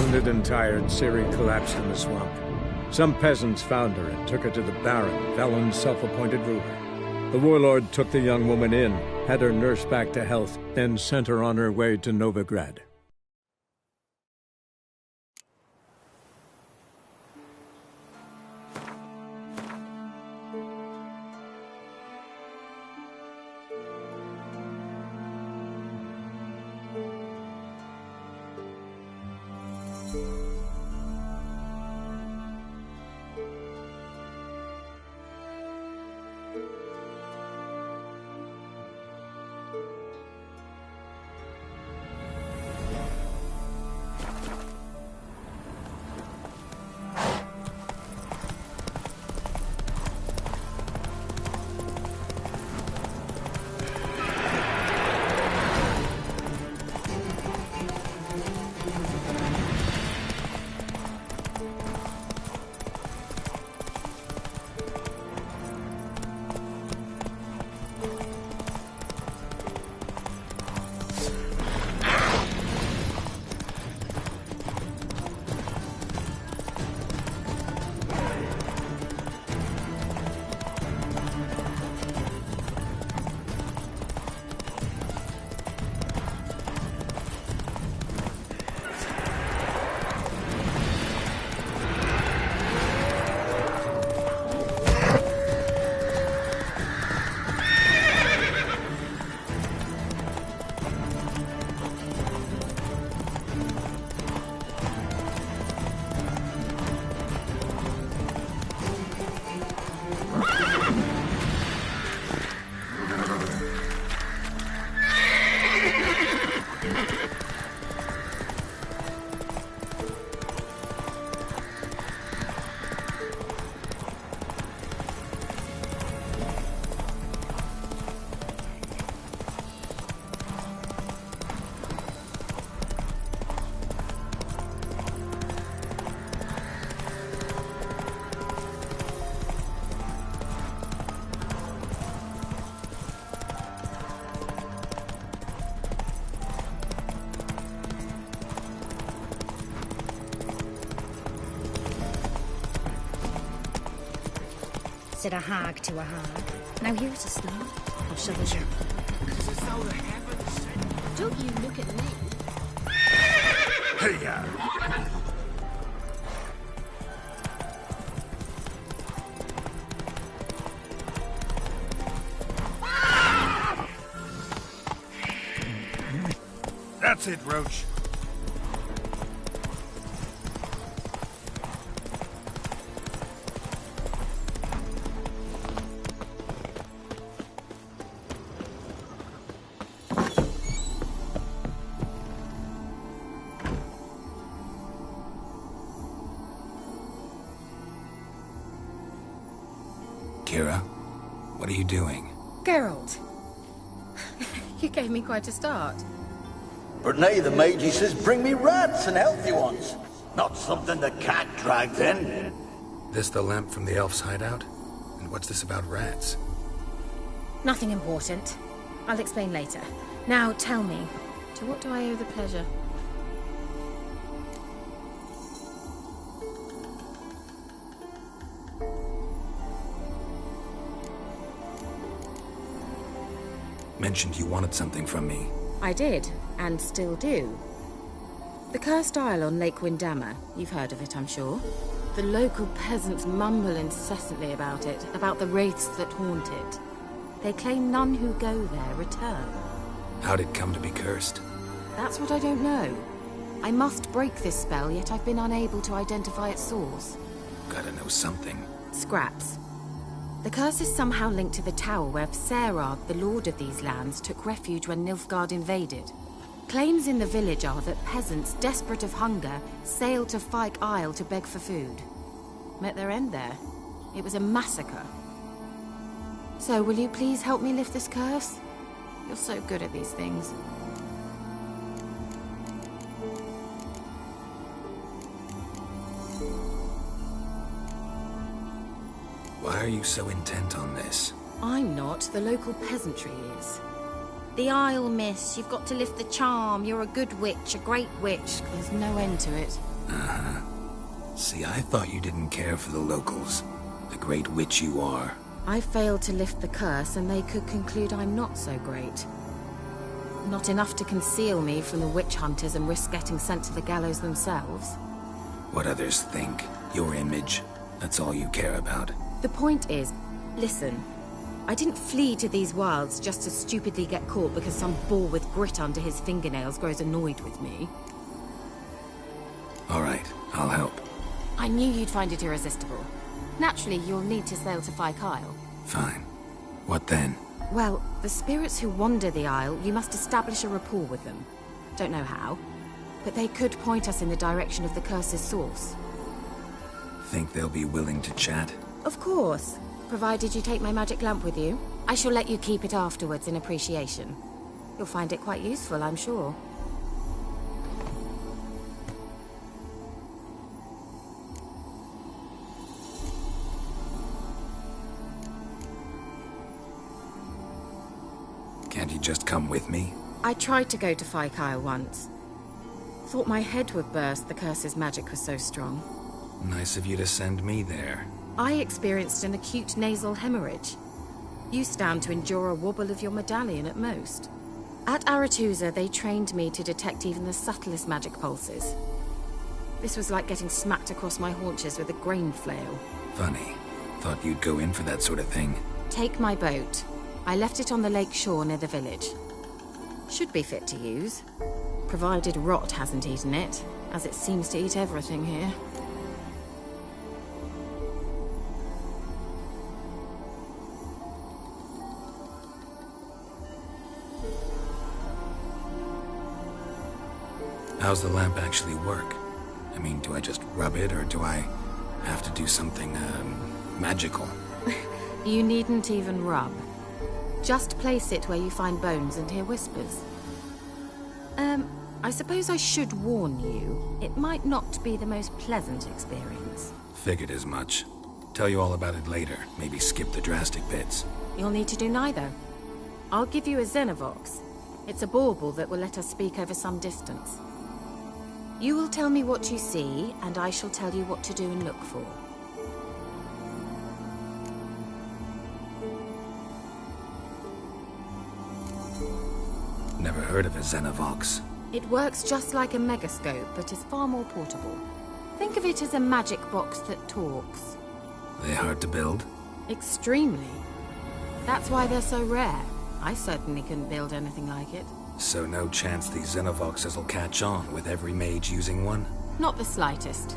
Wounded and tired, Ciri collapsed in the swamp. Some peasants found her and took her to the Baron, Valen's self-appointed ruler. The warlord took the young woman in, had her nursed back to health, then sent her on her way to Novigrad. Said a hag to a hag. Now here's a start. I'll show you. Don't you look at me. Hey, That's it, Roach. Kira, what are you doing? Geralt. You gave me quite a start. But nay, the mage, he says, bring me rats and healthy ones. Not something the cat dragged in. This the lamp from the elf's hideout? And what's this about rats? Nothing important. I'll explain later. Now tell me, to what do I owe the pleasure? Mentioned you wanted something from me. I did, and still do. The Cursed Isle on Lake Windammer. You've heard of it, I'm sure. The local peasants mumble incessantly about it, about the wraiths that haunt it. They claim none who go there return. How'd it come to be cursed? That's what I don't know. I must break this spell, yet I've been unable to identify its source. Gotta know something. Scraps. The curse is somehow linked to the tower where Serard, the lord of these lands, took refuge when Nilfgaard invaded. Claims in the village are that peasants, desperate of hunger, sailed to Fyke Isle to beg for food. Met their end there. It was a massacre. So, will you please help me lift this curse? You're so good at these things. Why are you so intent on this? I'm not. The local peasantry is. The Isle, miss. You've got to lift the charm. You're a good witch, a great witch. There's no end to it. See, I thought you didn't care for the locals. The great witch you are. I failed to lift the curse, and they could conclude I'm not so great. Not enough to conceal me from the witch hunters and risk getting sent to the gallows themselves. What others think, your image, that's all you care about. The point is, listen, I didn't flee to these wilds just to stupidly get caught because some boar with grit under his fingernails grows annoyed with me. All right, I'll help. I knew you'd find it irresistible. Naturally, you'll need to sail to Kyle. Fine. What then? Well, the spirits who wander the Isle, you must establish a rapport with them. Don't know how, but they could point us in the direction of the curse's source. Think they'll be willing to chat? Of course, provided you take my magic lamp with you. I shall let you keep it afterwards in appreciation. You'll find it quite useful, I'm sure. Can't you just come with me? I tried to go to Kyle once. Thought my head would burst, the curse's magic was so strong. Nice of you to send me there. I experienced an acute nasal hemorrhage. You stand to endure a wobble of your medallion at most. At Aretusa, they trained me to detect even the subtlest magic pulses. This was like getting smacked across my haunches with a grain flail. Funny. Thought you'd go in for that sort of thing. Take my boat. I left it on the lake shore near the village. Should be fit to use. Provided rot hasn't eaten it, as it seems to eat everything here. How's the lamp actually work? I mean, do I just rub it, or do I have to do something, magical? You needn't even rub. Just place it where you find bones and hear whispers. I suppose I should warn you, it might not be the most pleasant experience. Figured as much. Tell you all about it later. Maybe skip the drastic bits. You'll need to do neither. I'll give you a Xenovox. It's a bauble that will let us speak over some distance. You will tell me what you see, and I shall tell you what to do and look for. Never heard of a Xenovox. It works just like a megascope, but is far more portable. Think of it as a magic box that talks. They hard to build? Extremely. That's why they're so rare. I certainly couldn't build anything like it. So no chance these Xenovoxes will catch on with every mage using one? Not the slightest.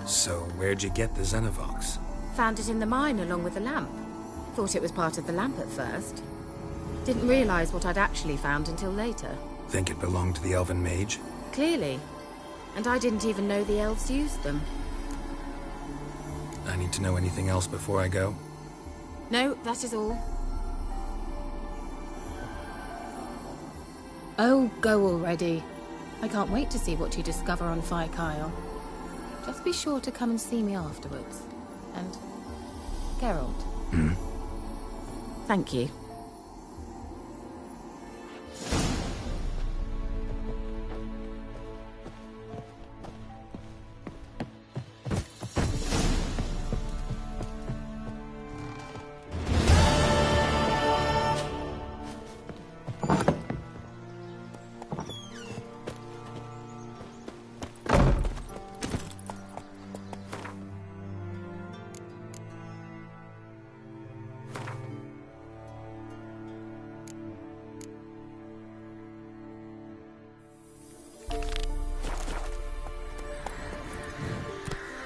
So where'd you get the Xenovox? Found it in the mine along with the lamp. Thought it was part of the lamp at first. Didn't realize what I'd actually found until later. Think it belonged to the elven mage? Clearly. And I didn't even know the elves used them. I need to know anything else before I go? No, that is all. Oh, go already. I can't wait to see what you discover on Kyle. Just be sure to come and see me afterwards. And Geralt. Thank you.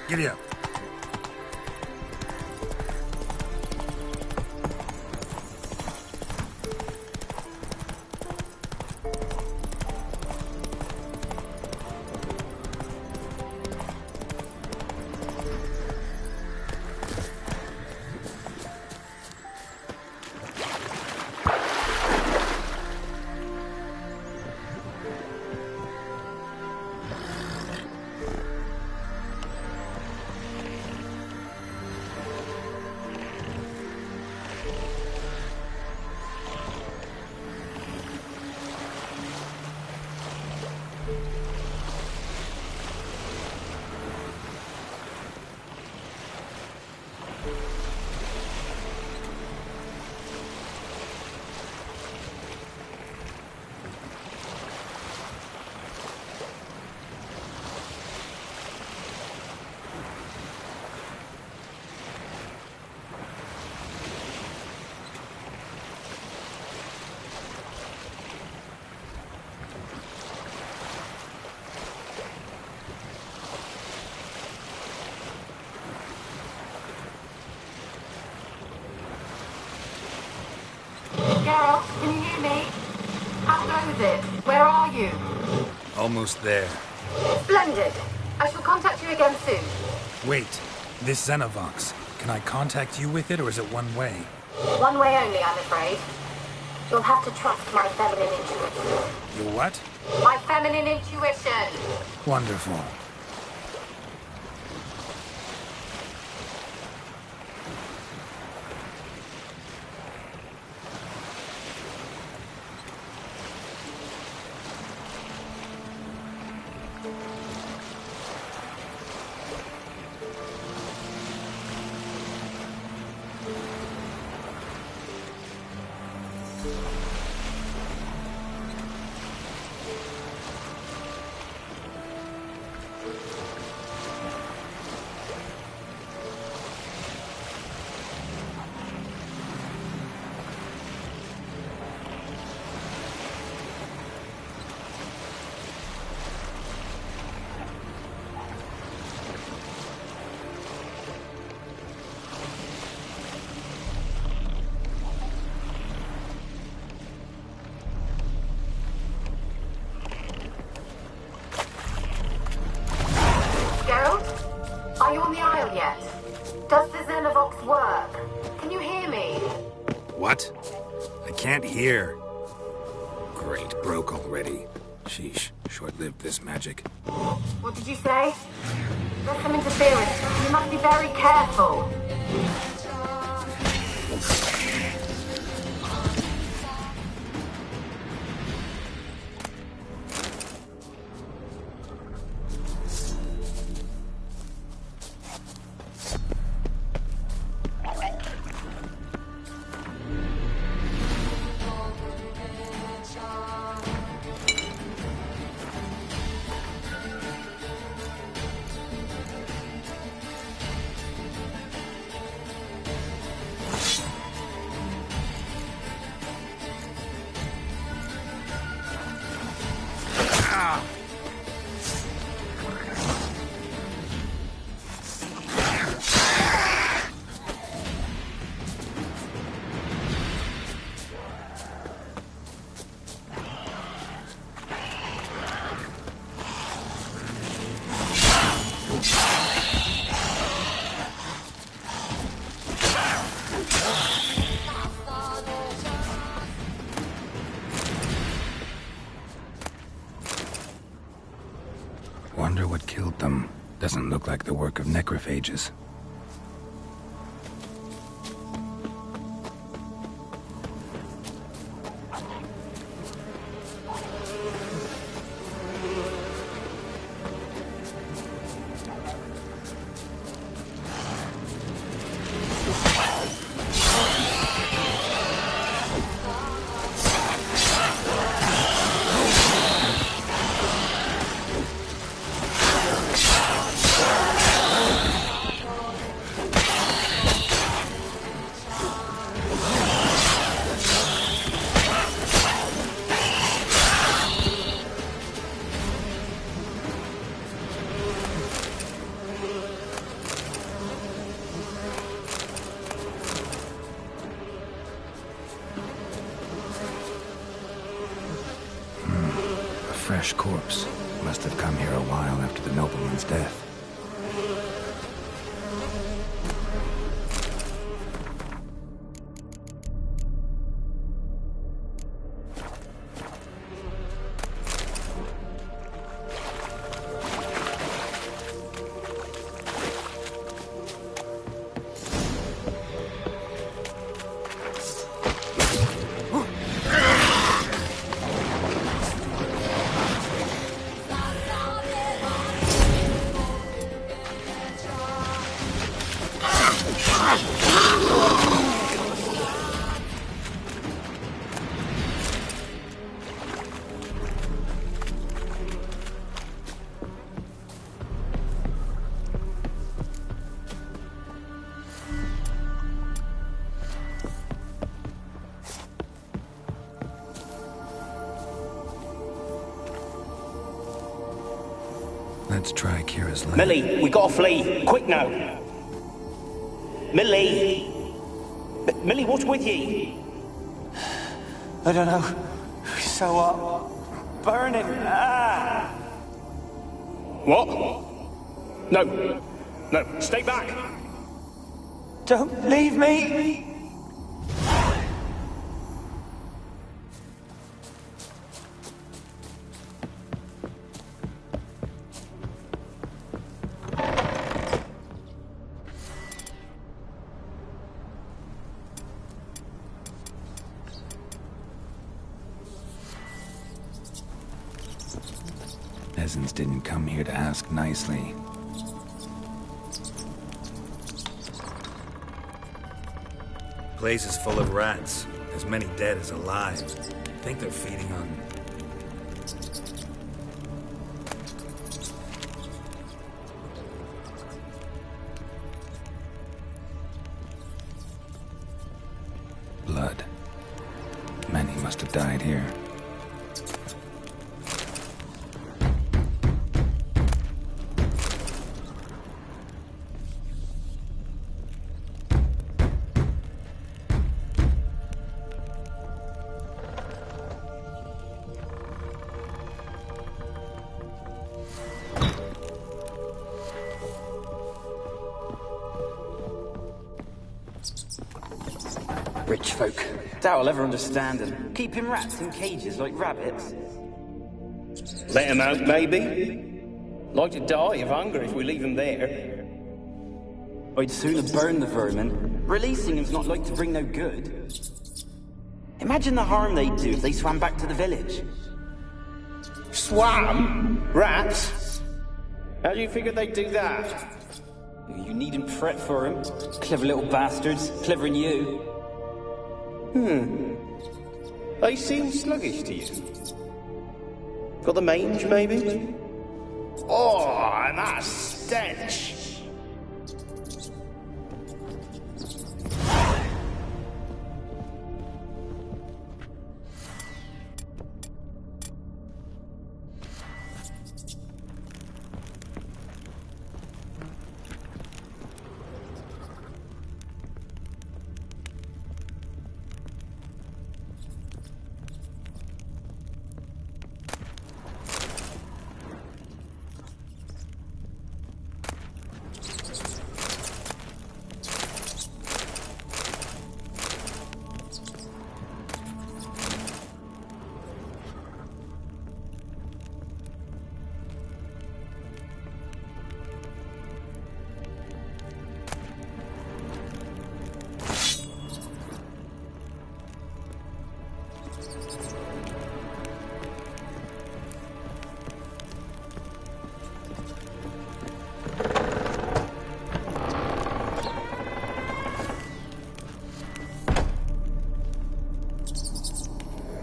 Giddy up. Geralt, can you hear me? How goes it? Where are you? Almost there. Splendid. I shall contact you again soon. Wait, this Xenovox. Can I contact you with it, or is it one way? One way only, I'm afraid. You'll have to trust my feminine intuition. Your what? My feminine intuition! Wonderful. Are you on the Isle yet? Does the Xenovox work? Can you hear me? What? I can't hear. Great, broke already. Sheesh, short-lived this magic. What did you say? There's some interference. You must be very careful. Wonder what killed them. Doesn't look like the work of necrophages. Fresh corpse. Must have come here a while after the nobleman's death. Let's try Kira's lab. Millie, we gotta flee. Quick now. Millie! Millie, what's with ye? I don't know. So burning. Ah! What? No. No, stay back. Don't leave me! Peasants didn't come here to ask nicely. Place is full of rats. As many dead as alive. Think they're feeding on... blood. Many must have died here. Rich folk. Doubt I'll ever understand them. Keeping rats in cages like rabbits. Let him out, maybe? Like to die of hunger if we leave him there. I'd sooner burn the vermin. Releasing him's not like to bring no good. Imagine the harm they'd do if they swam back to the village. Swam? Rats? How do you figure they'd do that? You needn't fret for him. Clever little bastards. Clever than you. They seem sluggish to you. Got the mange, maybe? Oh, and that stench!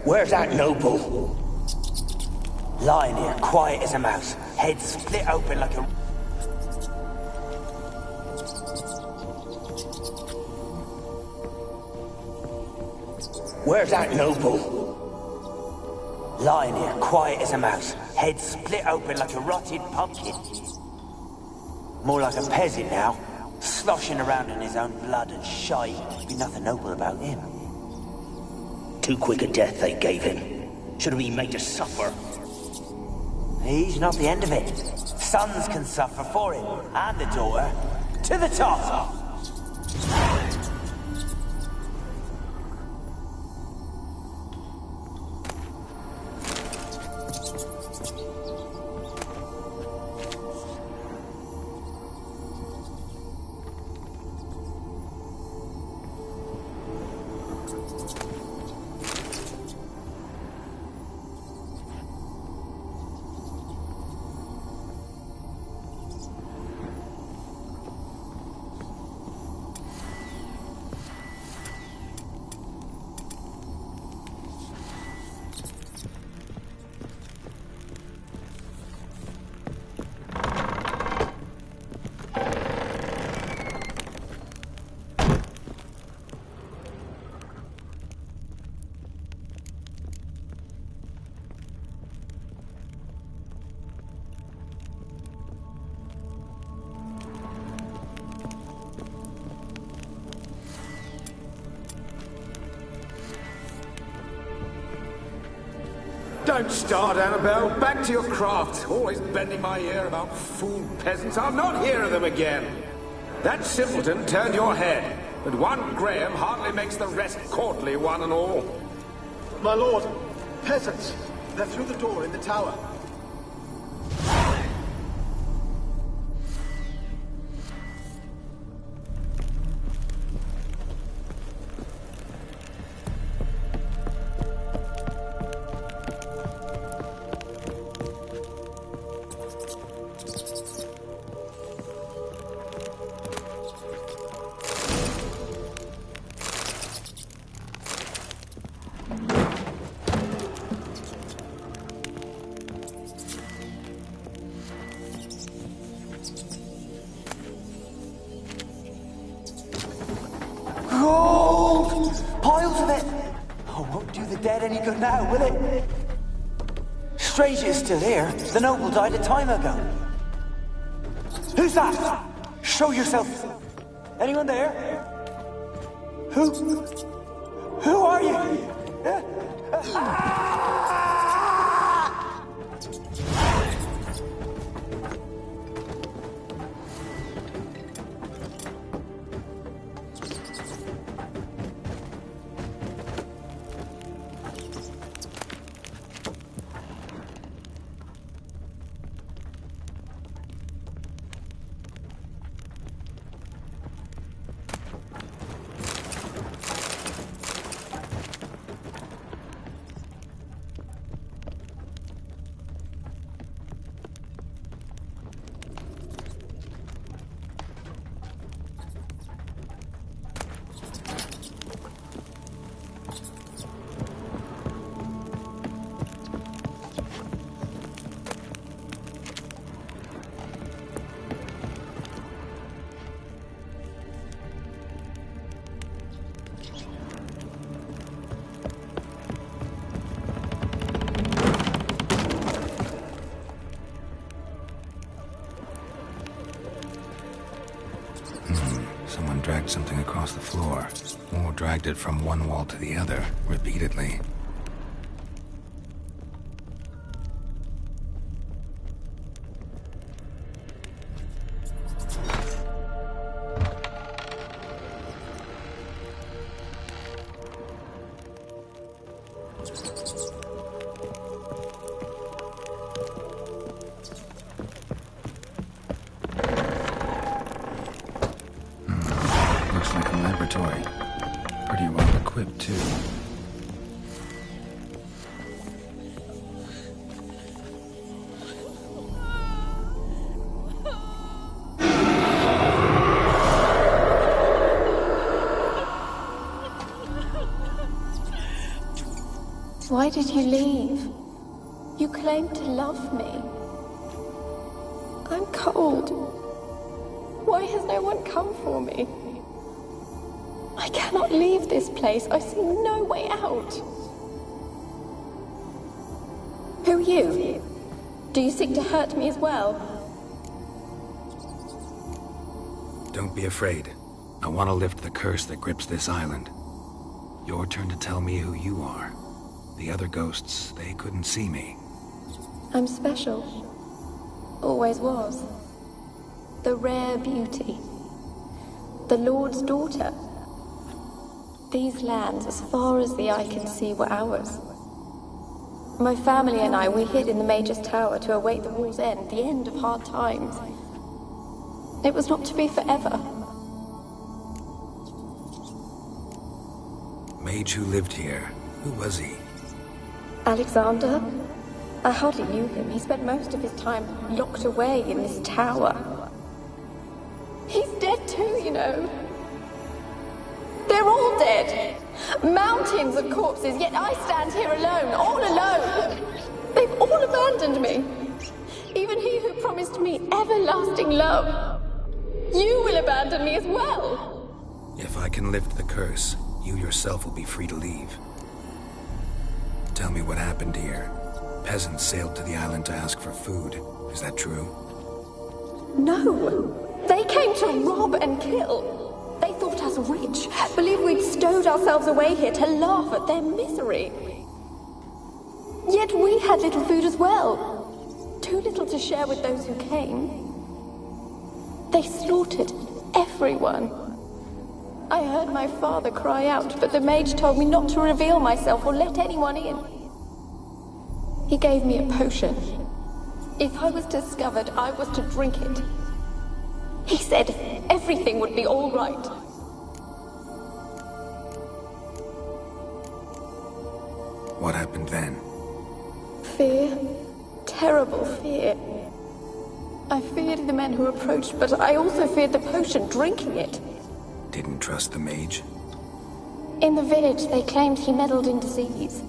Where's that noble? Lying here, quiet as a mouse, head split open like a... Where's that noble? Lying here, quiet as a mouse, head split open like a rotted pumpkin. More like a peasant now, sloshing around in his own blood and shite. Be nothing noble about him. Too quick a death they gave him. Should have been made to suffer. He's not the end of it. Sons can suffer for it, and the daughter. To the top! Don't start, Annabelle. Back to your craft. Always bending my ear about fool peasants. I'll not hear of them again. That simpleton turned your head, but one Graham hardly makes the rest courtly, one and all. My lord, peasants. They're through the door in the tower. Now, will it? Strange it's still here. The noble died a time ago. Who's that? Show yourself. Anyone there? Who are you? Someone dragged something across the floor, or dragged it from one wall to the other, repeatedly. Looks like a laboratory. Pretty well equipped, too. Why did you leave? You claimed to love me. I'm cold. Why has no one come for me? I cannot leave this place. I see no way out. Who are you? Do you seek to hurt me as well? Don't be afraid. I want to lift the curse that grips this island. Your turn to tell me who you are. The other ghosts, they couldn't see me. I'm special. Always was. The rare beauty. The Lord's daughter. These lands, as far as the eye can see, were ours. My family and I, we hid in the Major's Tower to await the war's end, the end of hard times. It was not to be forever. Mage who lived here. Who was he? Alexander? I hardly knew him. He spent most of his time locked away in this tower. He's dead too, you know. They're all dead. Mountains of corpses, yet I stand here alone, all alone. They've all abandoned me. Even he who promised me everlasting love. You will abandon me as well. If I can lift the curse, you yourself will be free to leave. Tell me what happened here. Peasants sailed to the island to ask for food. Is that true? No. They came to rob and kill. They thought us rich, believed we'd stowed ourselves away here to laugh at their misery. Yet we had little food as well. Too little to share with those who came. They slaughtered everyone. I heard my father cry out, but the mage told me not to reveal myself or let anyone in. He gave me a potion. If I was discovered, I was to drink it. He said everything would be all right. What happened then? Fear. Terrible fear. I feared the men who approached, but I also feared the potion, drinking it. Didn't trust the mage? In the village, they claimed he meddled in disease.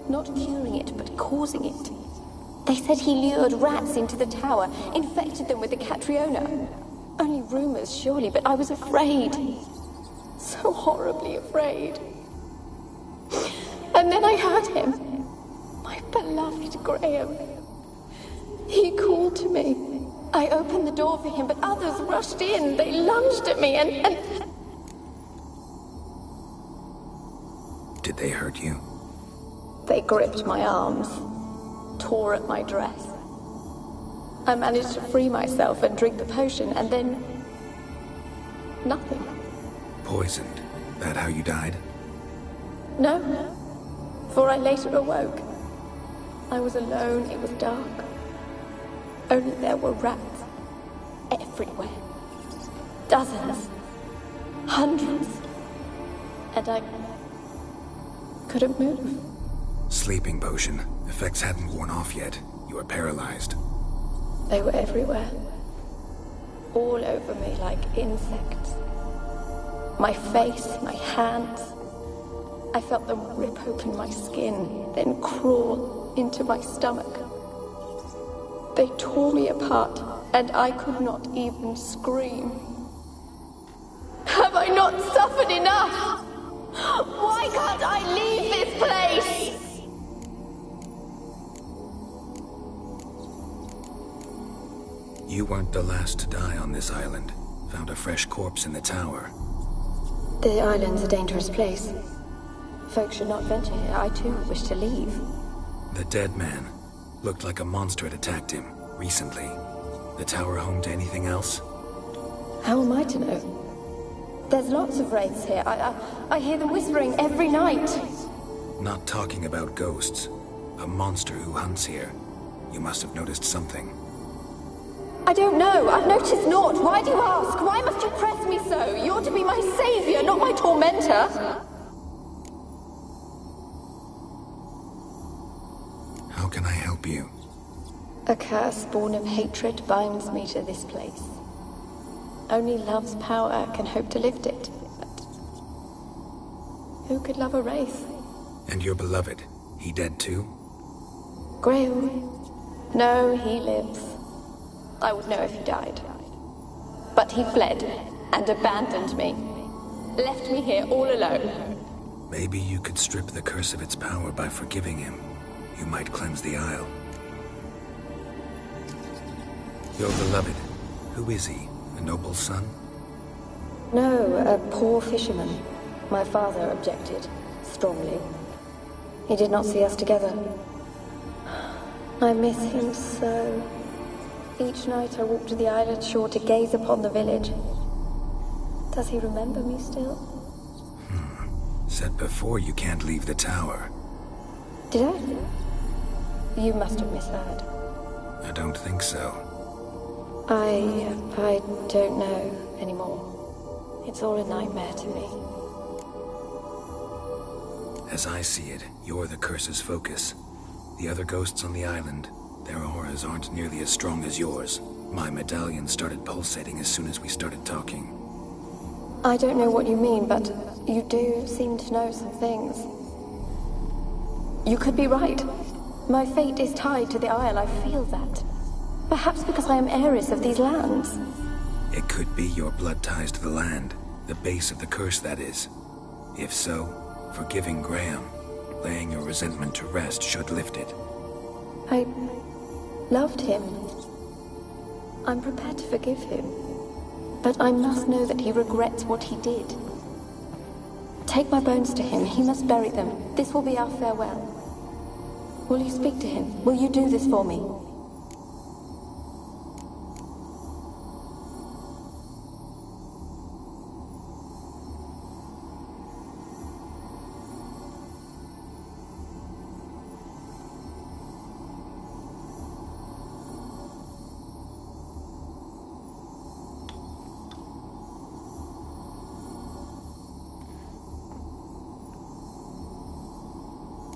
Not curing it, but causing it. They said he lured rats into the tower, infected them with the Catriona. Only rumors, surely, but I was afraid. So horribly afraid. And then I heard him. My beloved Graham. He called to me. I opened the door for him, but others rushed in. They lunged at me and... Did they hurt you? They gripped my arms, tore at my dress. I managed to free myself and drink the potion, and then... nothing. Poisoned? That how you died? No, for I later awoke. I was alone, it was dark. Only there were rats everywhere. Dozens. Hundreds. And I couldn't move. Sleeping potion. Effects hadn't worn off yet. You were paralyzed. They were everywhere. All over me like insects. My face, my hands. I felt them rip open my skin, then crawl into my stomach. They tore me apart, and I could not even scream. Have I not suffered enough? Why can't I leave this place? You weren't the last to die on this island. Found a fresh corpse in the tower. The island's a dangerous place. Folks should not venture here. I too wish to leave. The dead man. Looked like a monster had attacked him, recently. The tower home to anything else? How am I to know? There's lots of wraiths here. I hear them whispering every night. Not talking about ghosts. A monster who hunts here. You must have noticed something. I don't know. I've noticed naught. Why do you ask? Why must you press me so? You're to be my savior, not my tormentor. How can I help you? A curse born of hatred binds me to this place. Only love's power can hope to lift it. But who could love a wraith? And your beloved, he dead too? Graham? No, he lives. I would know if he died. But he fled and abandoned me. Left me here all alone. Maybe you could strip the curse of its power by forgiving him. You might cleanse the Isle. Your beloved, who is he? A noble son? No, a poor fisherman. My father objected, strongly. He did not see us together. I miss him so. Each night I walk to the island shore to gaze upon the village. Does he remember me still? Said before you can't leave the tower. Did I? You must have misheard. I don't think so. I don't know anymore. It's all a nightmare to me. As I see it, you're the curse's focus. The other ghosts on the island, their auras aren't nearly as strong as yours. My medallion started pulsating as soon as we started talking. I don't know what you mean, but you do seem to know some things. You could be right. My fate is tied to the Isle, I feel that. Perhaps because I am heiress of these lands. It could be your blood ties to the land, the base of the curse, that is. If so, forgiving Graham, laying your resentment to rest should lift it. I loved him. I'm prepared to forgive him. But I must know that he regrets what he did. Take my bones to him. He must bury them. This will be our farewell. Will you speak to him? Will you do this for me?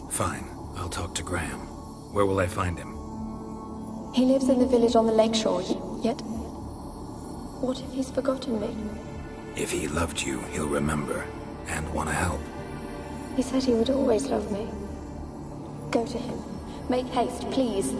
Fine. I'll talk to Graham. Where will I find him? He lives in the village on the lakeshore, yet... What if he's forgotten me? If he loved you, he'll remember, and want to help. He said he would always love me. Go to him. Make haste, please.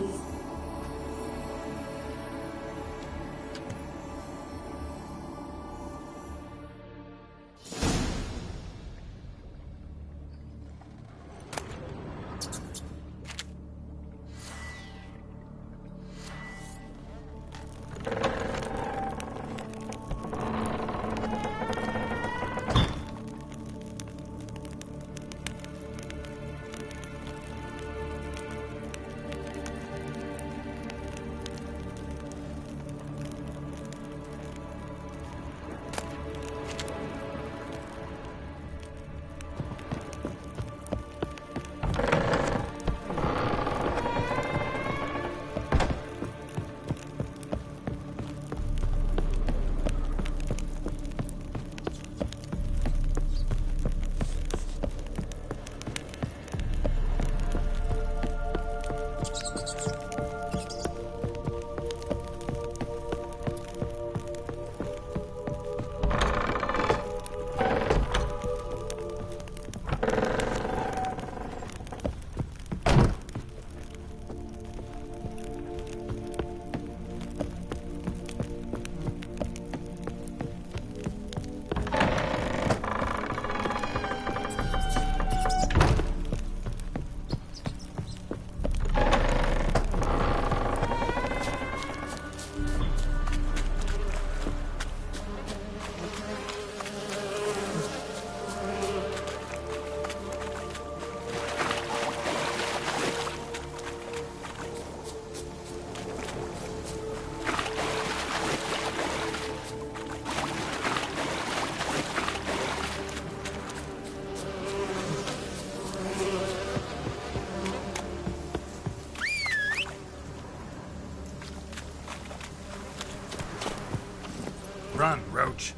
Run, Roach.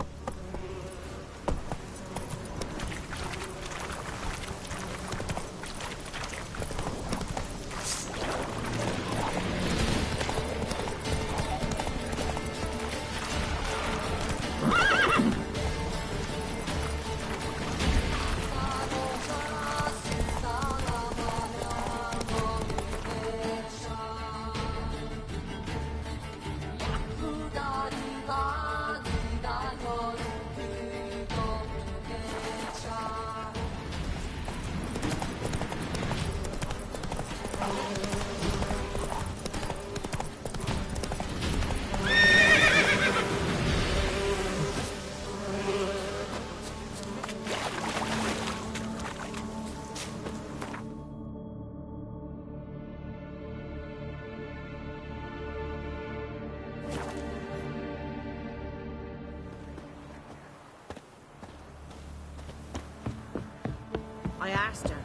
I asked her,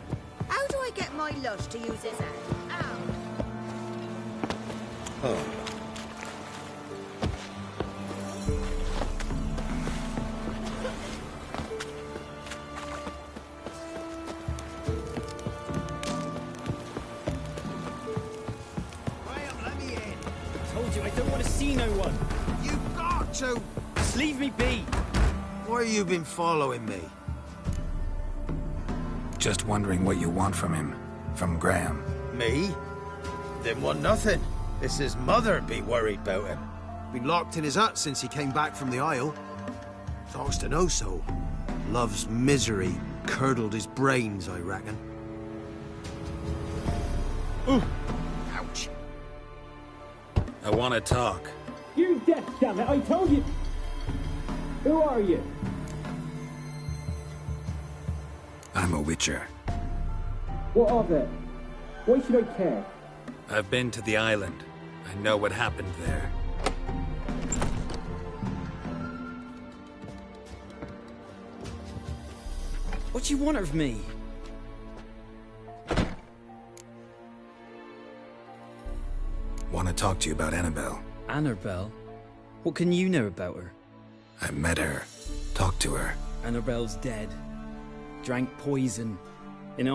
how do I get my lush to use his hand? Ow. Oh. Graham, let me in. I told you I don't want to see no one. You've got to. Just leave me be. Why you been following me? Just wondering what you want from him. From Graham. Me? Didn't want nothing. It's his mother be worried about him. Been locked in his hut since he came back from the Isle. Talks to no soul. Love's misery curdled his brains, I reckon. Ooh. Ouch. I want to talk. You're deaf, damn it! I told you. Who are you? I'm a witcher. What of it? Why should I care? I've been to the island. I know what happened there. What do you want of me? Want to talk to you about Annabelle. Annabelle? What can you know about her? I met her. Talked to her. Annabelle's dead. Drank poison. And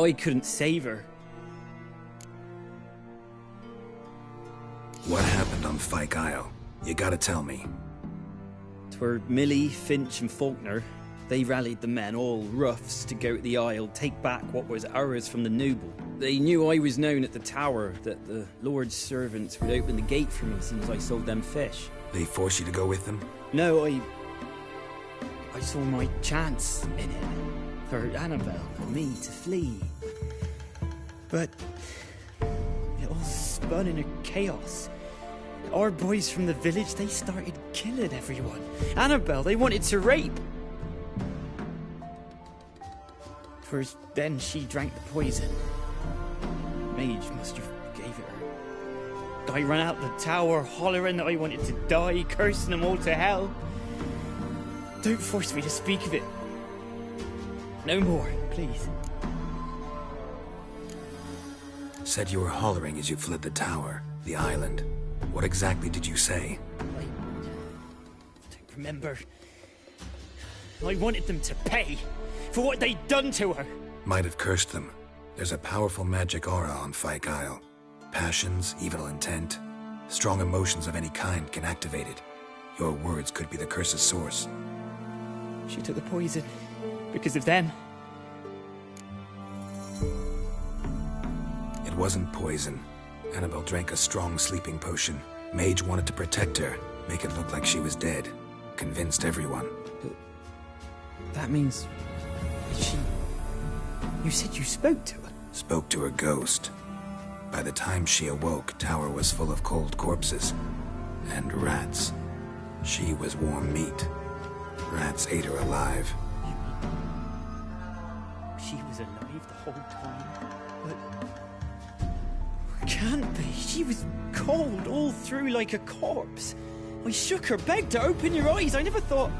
I couldn't save her. What happened on Fyke Isle? You gotta tell me. 'Twere Millie, Finch and Faulkner. They rallied the men, all roughs, to go to the Isle, take back what was ours from the noble. They knew I was known at the tower, that the Lord's servants would open the gate for me as soon as I sold them fish. They forced you to go with them? No, I saw my chance in it. For Annabelle and me to flee. But it all spun in a chaos. Our boys from the village, they started killing everyone. Annabelle, they wanted to rape. First, then she drank the poison. Mage must have gave it her. I ran out the tower hollering that I wanted to die, cursing them all to hell. Don't force me to speak of it. No more, please. Said you were hollering as you fled the tower, the island. What exactly did you say? I don't remember. I wanted them to pay for what they'd done to her. Might have cursed them. There's a powerful magic aura on Fyke Isle. Passions, evil intent, strong emotions of any kind can activate it. Your words could be the curse's source. She took the poison because of them. It wasn't poison. Annabelle drank a strong sleeping potion. Mage wanted to protect her, make it look like she was dead. Convinced everyone. But that means she... You said you spoke to her? Spoke to her ghost. By the time she awoke, tower was full of cold corpses. And rats. She was warm meat. Rats ate her alive. She was alive the whole time? But... Can't be. She was cold all through like a corpse. I shook her, begged her, open your eyes. I never thought...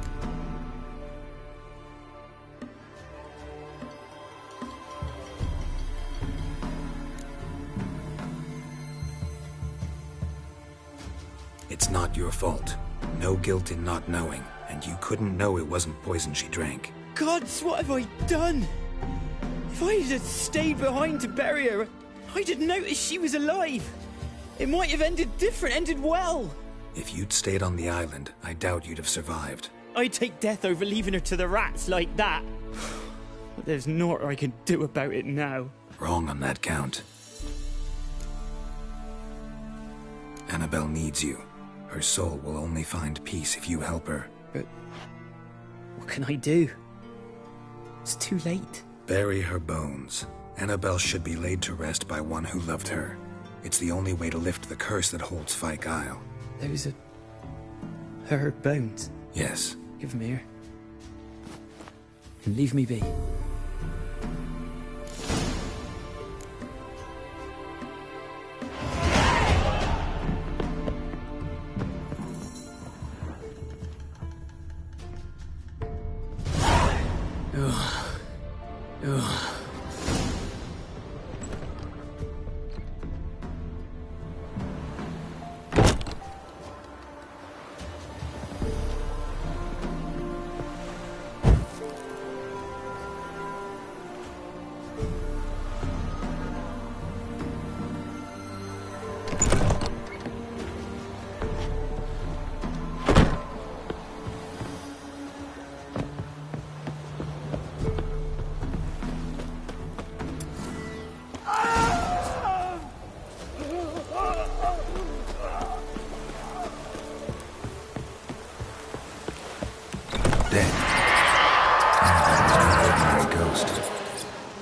It's not your fault. No guilt in not knowing, and you couldn't know it wasn't poison she drank. Gods, what have I done? If I had stayed behind to bury her, I'd have noticed she was alive. It might have ended different, ended well. If you'd stayed on the island, I doubt you'd have survived. I'd take death over leaving her to the rats like that. But there's naught I can do about it now. Wrong on that count. Annabelle needs you. Her soul will only find peace if you help her. But what can I do? It's too late. Bury her bones. Annabelle should be laid to rest by one who loved her. It's the only way to lift the curse that holds Fyke Isle. Those are... her bones? Yes. Give them here. And leave me be.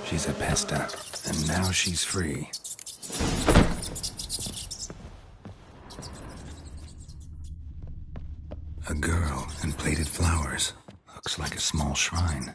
She's a pesta, and now she's free. A girl in plated flowers. Looks like a small shrine.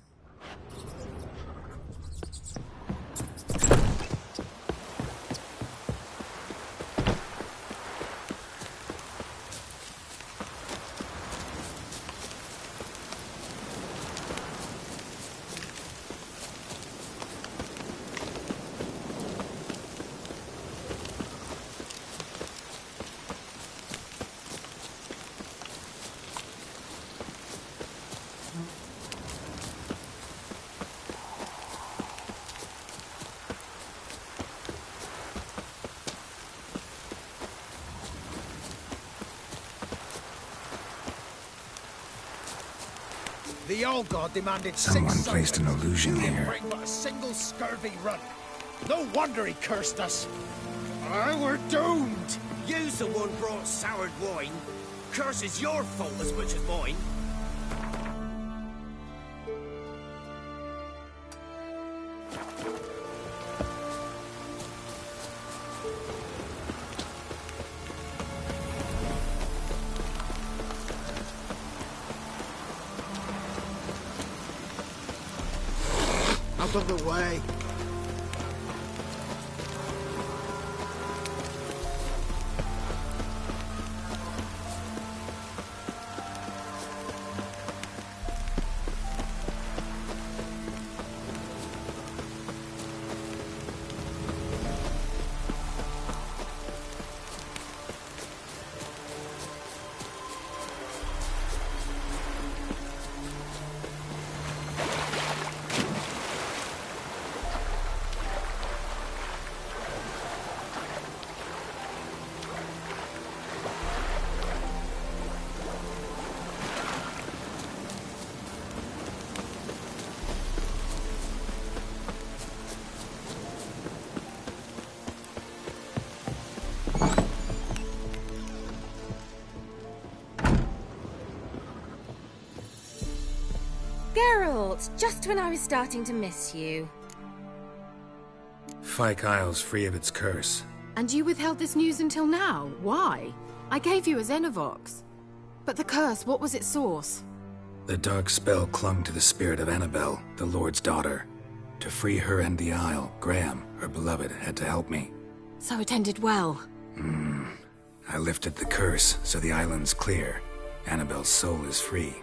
The old god demanded Someone 6 placed an illusion You didn't here. bring but a single scurvy run. No wonder he cursed us. We're doomed. You's the one brought soured wine. Curse is your fault as much as mine. Out of the way. Geralt, just when I was starting to miss you. Fyke Isle's free of its curse. And you withheld this news until now? Why? I gave you a Xenovox. But the curse, what was its source? The dark spell clung to the spirit of Annabelle, the Lord's daughter. To free her and the Isle, Graham, her beloved, had to help me. So it ended well. I lifted the curse, so the island's clear. Annabelle's soul is free.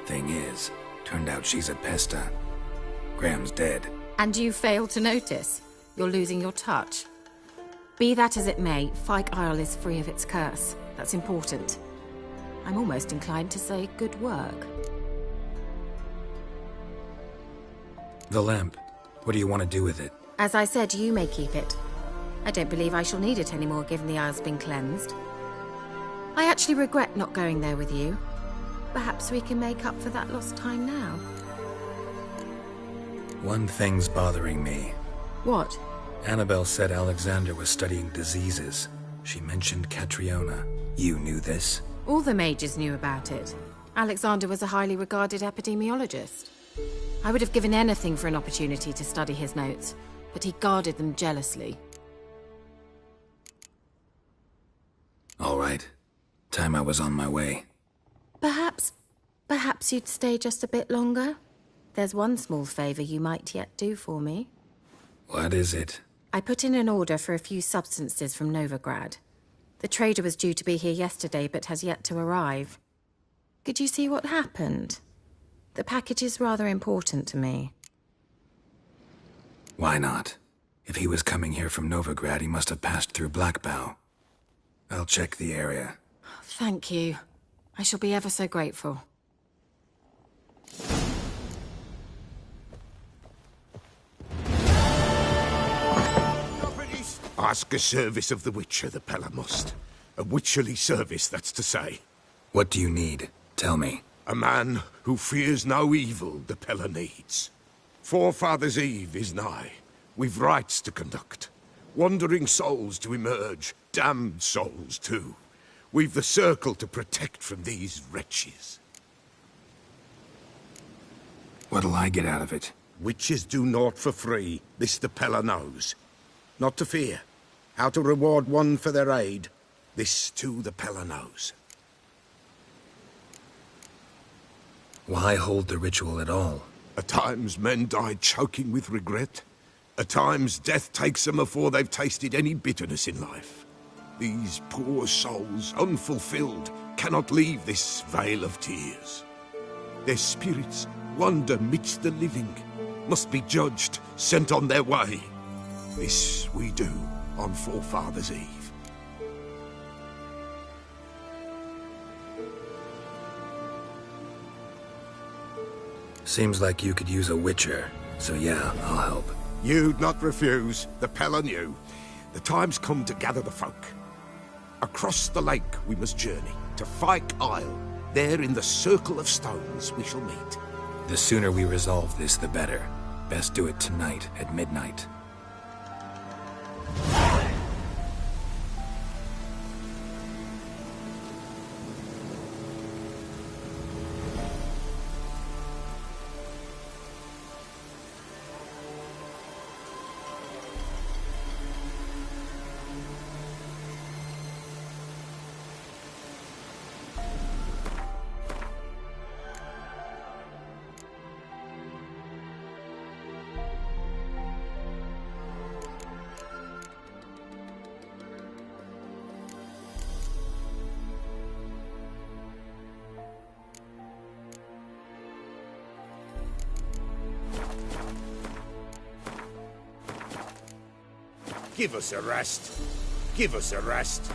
Thing is, turned out she's a pesta. Graham's dead. And you failed to notice. You're losing your touch. Be that as it may, Fyke Isle is free of its curse. That's important. I'm almost inclined to say good work. The lamp. What do you want to do with it? As I said, you may keep it. I don't believe I shall need it anymore, given the Isle's been cleansed. I actually regret not going there with you. Perhaps we can make up for that lost time now. One thing's bothering me. What? Annabelle said Alexander was studying diseases. She mentioned Catriona. You knew this? All the mages knew about it. Alexander was a highly regarded epidemiologist. I would have given anything for an opportunity to study his notes, but he guarded them jealously. All right. Time I was on my way. Perhaps you'd stay just a bit longer? There's one small favor you might yet do for me. What is it? I put in an order for a few substances from Novigrad. The trader was due to be here yesterday, but has yet to arrive. Could you see what happened? The package is rather important to me. Why not? If he was coming here from Novigrad, he must have passed through Blackbow. I'll check the area. Thank you. I shall be ever so grateful. Ask a service of the Witcher, the Pella must. A witcherly service, that's to say. What do you need? Tell me. A man who fears no evil the Pella needs. Forefathers' Eve is nigh. We've rites to conduct. Wandering souls to emerge. Damned souls, too. We've the circle to protect from these wretches. What'll I get out of it? Witches do naught for free. This the Pella knows. Not to fear. How to reward one for their aid. This, too, the Pella knows. Why hold the ritual at all? At times men die choking with regret. At times death takes them before they've tasted any bitterness in life. These poor souls, unfulfilled, cannot leave this vale of tears. Their spirits wander midst the living, must be judged, sent on their way. This we do on Forefathers' Eve. Seems like you could use a witcher, so yeah, I'll help. You'd not refuse, the Pella knew. The time's come to gather the folk. Across the lake we must journey, to Fyke Isle. There in the circle of stones we shall meet. The sooner we resolve this, the better. Best do it tonight at midnight. Give us a rest. Give us a rest.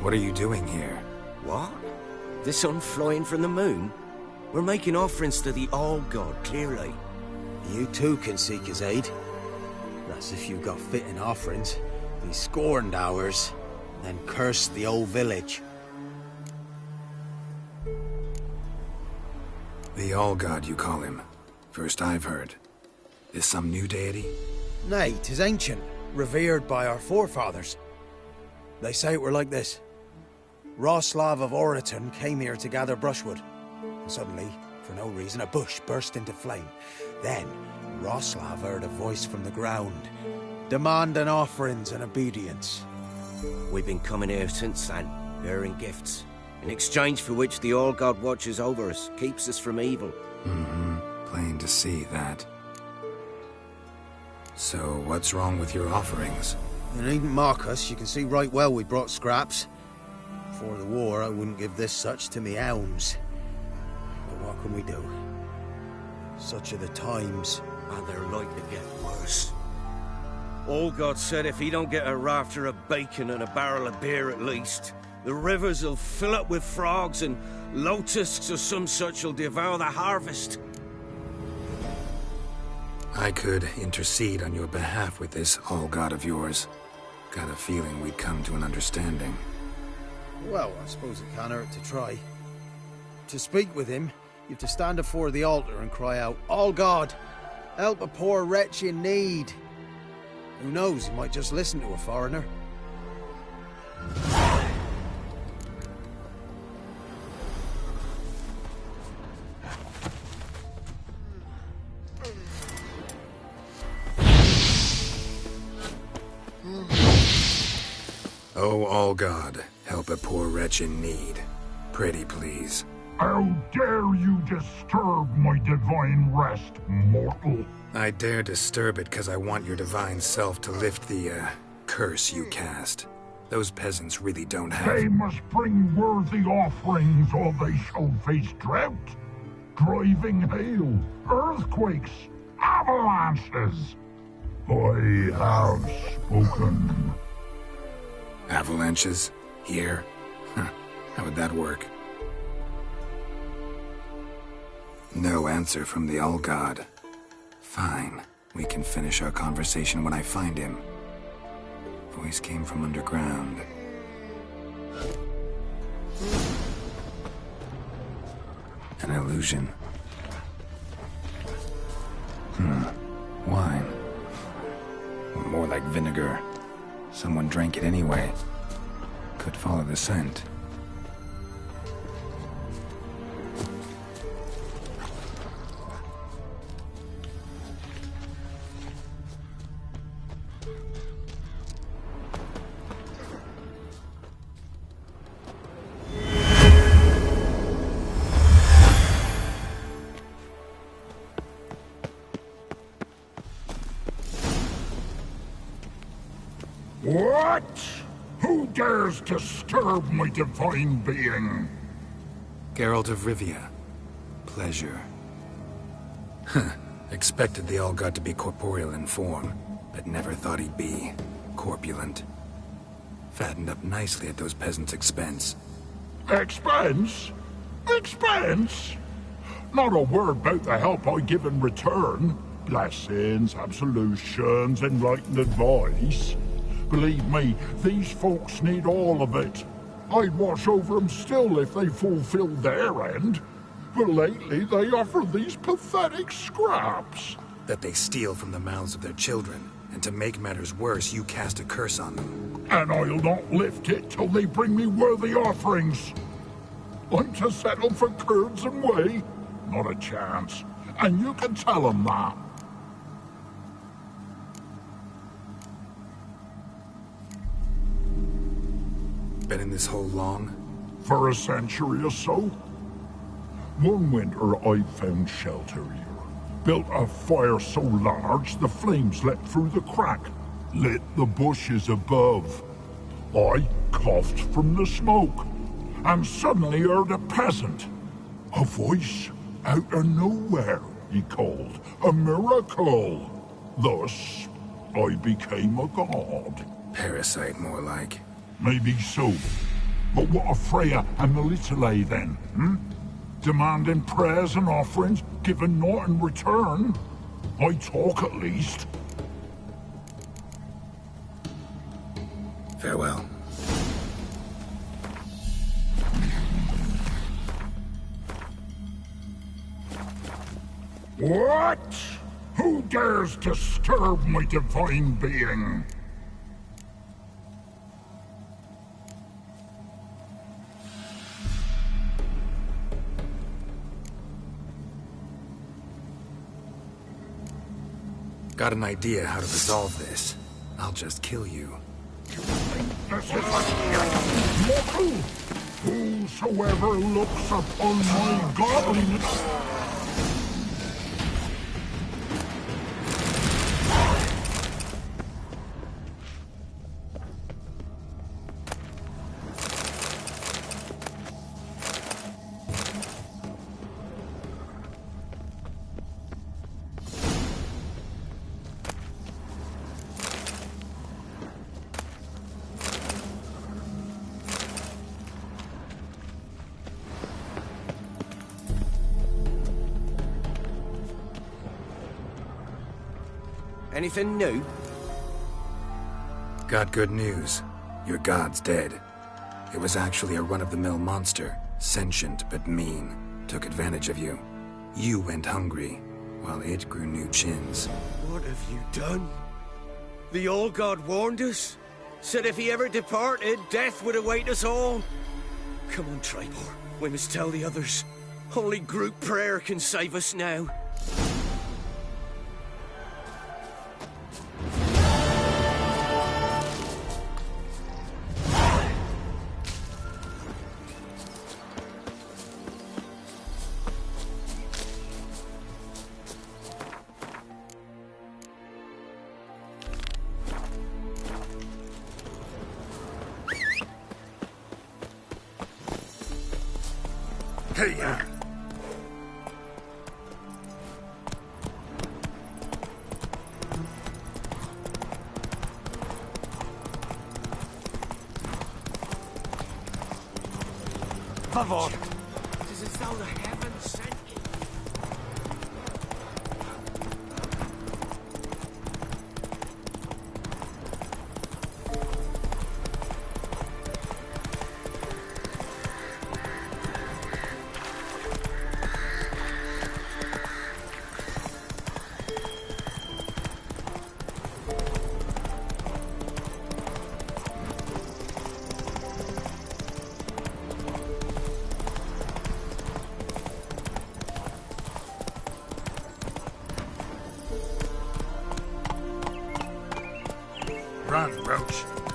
What are you doing here? What? The sun flying from the moon? We're making offerings to the All-God, clearly. You too can seek his aid. That's if you've got fitting offerings. He scorned ours, then cursed the old village. The All-God, you call him. First I've heard. Is some new deity? Nay, 'tis ancient, revered by our forefathers. They say it were like this. Roslav of Oriton came here to gather brushwood. And suddenly, for no reason, a bush burst into flame. Then, Roslav heard a voice from the ground, demanding offerings and obedience. We've been coming here since then, bearing gifts, in exchange for which the All-God watches over us, keeps us from evil. Mm-hmm. Plain to see that. So, what's wrong with your offerings? You needn't mock us. You can see right well we brought scraps. Before the war, I wouldn't give this such to me hounds. But what can we do? Such are the times. And they're like to get worse. All-God said if he don't get a rafter of bacon and a barrel of beer at least, the rivers will fill up with frogs and locusts or some such will devour the harvest. I could intercede on your behalf with this All-God of yours. Got a feeling we'd come to an understanding. Well, I suppose it can't hurt to try. To speak with him, you have to stand before the altar and cry out, All-God, help a poor wretch in need. Who knows, he might just listen to a foreigner. Oh, All-God, help a poor wretch in need. Pretty please. How dare you disturb my divine rest, mortal? I dare disturb it because I want your divine self to lift the, curse you cast. Those peasants really don't have... They must bring worthy offerings or they shall face drought, driving hail, earthquakes, avalanches. I have spoken. Avalanches? Here? Huh. How would that work? No answer from the All-God. Fine. We can finish our conversation when I find him. Voice came from underground. An illusion. Wine. More like vinegar. Someone drank it anyway. Could follow the scent. What? Who dares disturb my divine being? Geralt of Rivia. Pleasure. Expected the All-God to be corporeal in form, but never thought he'd be corpulent. Fattened up nicely at those peasants' expense. Expense? Expense? Not a word about the help I give in return. Blessings, absolutions, enlightened advice. Believe me, these folks need all of it. I'd watch over them still if they fulfilled their end. But lately they offer these pathetic scraps. That they steal from the mouths of their children, and to make matters worse, you cast a curse on them. And I'll not lift it till they bring me worthy offerings. I'm to settle for curds and whey? Not a chance. And you can tell them that. Been in this hole long? For a century or so. One winter I found shelter here. Built a fire so large the flames leapt through the crack, lit the bushes above. I coughed from the smoke, and suddenly heard a peasant. A voice out of nowhere, he called. A miracle. Thus, I became a god. Parasite, more like. Maybe so. But what of Freya and Melitele then, Demanding prayers and offerings, giving naught in return? I talk at least. Farewell. What? Who dares disturb my divine being? Got an idea how to resolve this. I'll just kill you. This is a mortal! Whosoever looks upon my godliness... Anything new? Got good news. Your god's dead. It was actually a run-of-the-mill monster, sentient but mean. Took advantage of you. You went hungry, while it grew new chins. What have you done? The old god warned us? Said if he ever departed, death would await us all? Come on, Tribor. We must tell the others. Only group prayer can save us now. Hey, Favor. It is as though the heavens sent you. run, Roach.